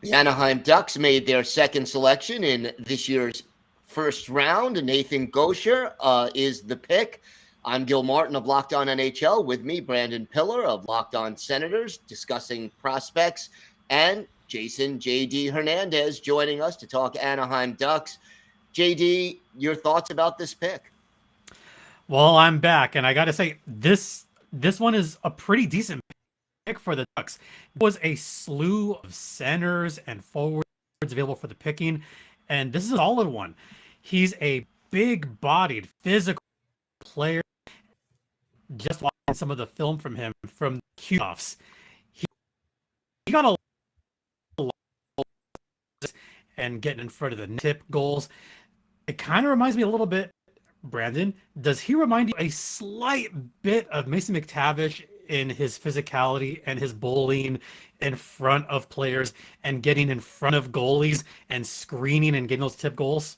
The Anaheim Ducks made their second selection in this year's first round. Nathan Gaucher is the pick. I'm Gil Martin of Locked On NHL. With me, Brandon Pillar of Locked On Senators, discussing prospects, and Jason JD Hernandez joining us to talk Anaheim Ducks. JD, your thoughts about this pick? Well, I'm back, and I got to say this one is a pretty decent pick for the Ducks. It was a slew of centers and forwards available for the picking, and this is a solid one. He's a big-bodied, physical player. Just watching some of the film from him from the playoffs, he got a lot and getting in front of the tip goals. It kind of reminds me a little bit, Brandon. Does he remind you a slight bit of Mason McTavish in his physicality and his bullying in front of players and getting in front of goalies and screening and getting those tip goals?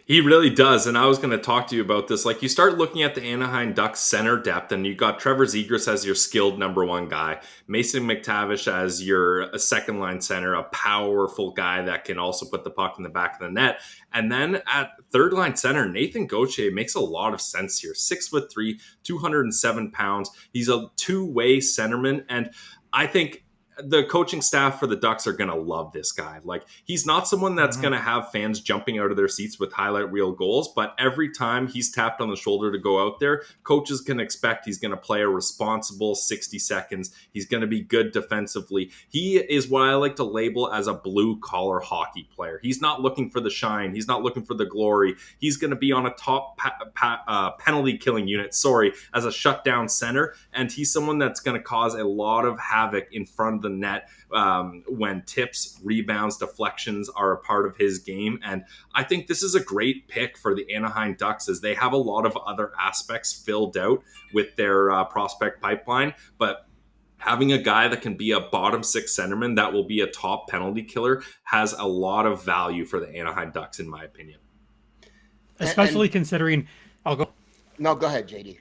He really does, and I was going to talk to you about this. Like, you start looking at the Anaheim Ducks center depth, and you got Trevor Zegras as your skilled number one guy, Mason McTavish as your second line center, a powerful guy that can also put the puck in the back of the net. And then at third line center, Nathan Gaucher makes a lot of sense here. 6'3", 207 pounds. He's a two-way centerman, and I think the coaching staff for the Ducks are going to love this guy. Like, he's not someone that's going to have fans jumping out of their seats with highlight reel goals, but every time he's tapped on the shoulder to go out there, coaches can expect he's going to play a responsible 60 seconds. He's going to be good defensively. He is what I like to label as a blue collar hockey player. He's not looking for the shine. He's not looking for the glory. He's going to be on a top penalty killing unit, as a shutdown center. And he's someone that's going to cause a lot of havoc in front of the net when tips, rebounds, deflections are a part of his game. And I think this is a great pick for the Anaheim Ducks, as they have a lot of other aspects filled out with their prospect pipeline. But having a guy that can be a bottom six centerman that will be a top penalty killer has a lot of value for the Anaheim Ducks, in my opinion. Especially considering, I'll go. No, go ahead, JD.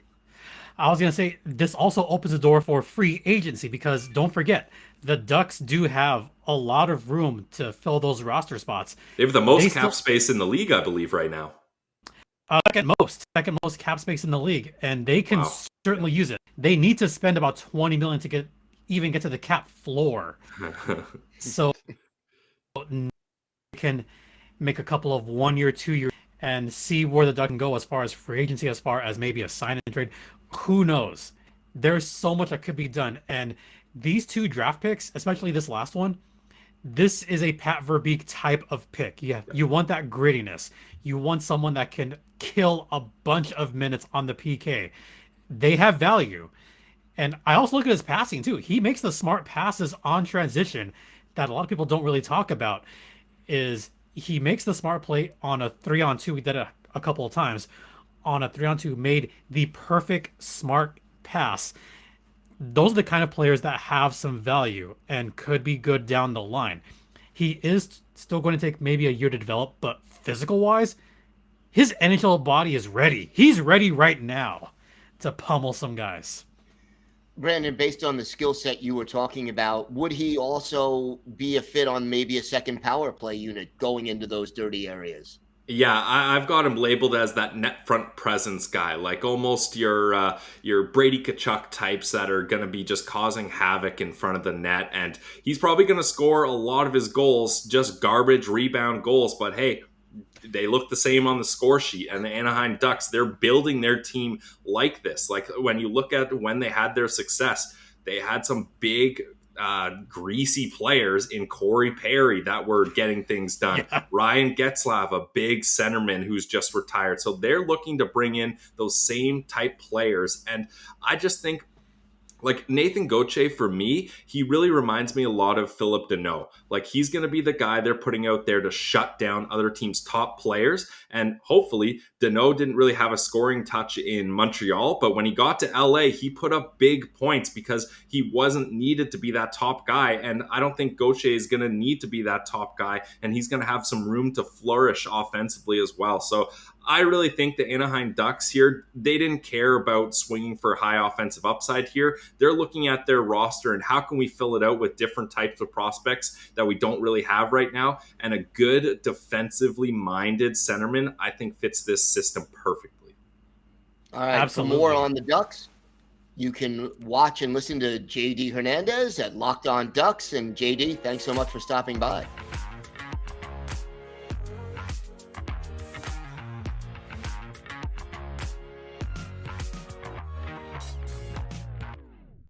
I was going to say, this also opens the door for free agency, because don't forget, the Ducks do have a lot of room to fill those roster spots. They have the most cap space in the league, I believe, right now. Second most cap space in the league, and they can certainly use it. They need to spend about $20 million to get to the cap floor. So they can make a couple of 1 year, 2 year, and see where the Ducks can go as far as free agency, as far as maybe a sign and trade. Who knows? There's so much that could be done. And these two draft picks, especially this last one, this is a Pat Verbeek type of pick. Yeah, you want that grittiness. You want someone that can kill a bunch of minutes on the PK. They have value. And I also look at his passing too. He makes the smart passes on transition that a lot of people don't really talk about. Is he makes the smart play on a 3-on-2. We did it a couple of times. On a 3-on-2, made the perfect smart pass. Those are the kind of players that have some value and could be good down the line. He is still going to take maybe a year to develop, but physical wise, his NHL body is ready. He's ready right now to pummel some guys. Brandon, based on the skill set you were talking about, would he also be a fit on maybe a second power play unit going into those dirty areas? Yeah, I've got him labeled as that net front presence guy, like almost your Brady Tkachuk types that are going to be just causing havoc in front of the net. And he's probably going to score a lot of his goals, just garbage rebound goals. But hey, they look the same on the score sheet. And the Anaheim Ducks, they're building their team like this. Like, when you look at when they had their success, they had some big greasy players in Corey Perry that were getting things done. Yeah. Ryan Getzlav, a big centerman who's just retired. So they're looking to bring in those same type players. And I just think, like, Nathan Gaucher, for me, he really reminds me a lot of Phillip Danault. Like, he's going to be the guy they're putting out there to shut down other teams' top players. And hopefully, Danault didn't really have a scoring touch in Montreal, but when he got to LA, he put up big points because he wasn't needed to be that top guy. And I don't think Gaucher is going to need to be that top guy, and he's going to have some room to flourish offensively as well. So I really think the Anaheim Ducks here, they didn't care about swinging for high offensive upside here. They're looking at their roster and how can we fill it out with different types of prospects that we don't really have right now. And a good defensively minded centerman, I think, fits this system perfectly. All right. Absolutely. For more on the Ducks, you can watch and listen to JD Hernandez at Locked On Ducks. And JD, thanks so much for stopping by.